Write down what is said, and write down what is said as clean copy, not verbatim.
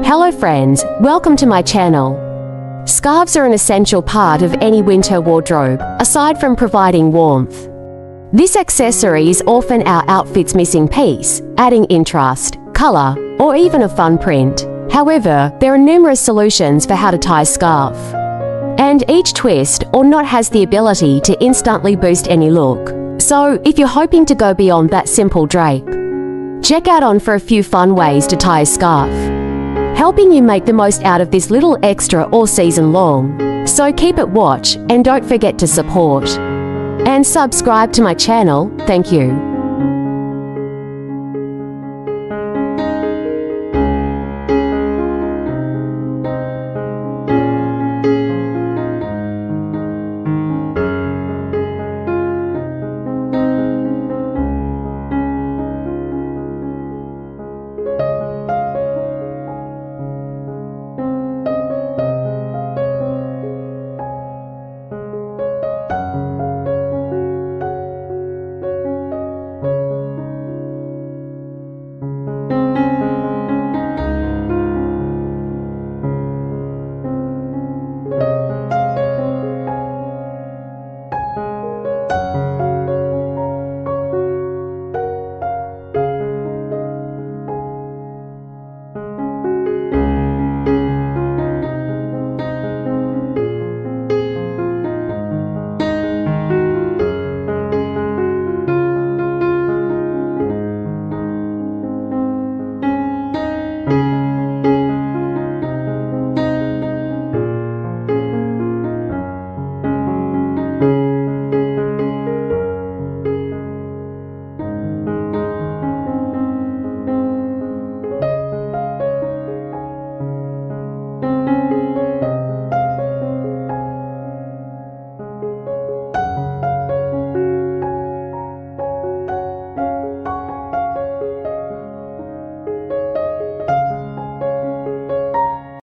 Hello friends, welcome to my channel. Scarves are an essential part of any winter wardrobe, aside from providing warmth. This accessory is often our outfit's missing piece, adding interest, color, or even a fun print. However, there are numerous solutions for how to tie a scarf. And each twist or knot has the ability to instantly boost any look. So, if you're hoping to go beyond that simple drape, check out on for a few fun ways to tie a scarf, helping you make the most out of this little extra all season long. So keep it watch and don't forget to support and subscribe to my channel. Thank you.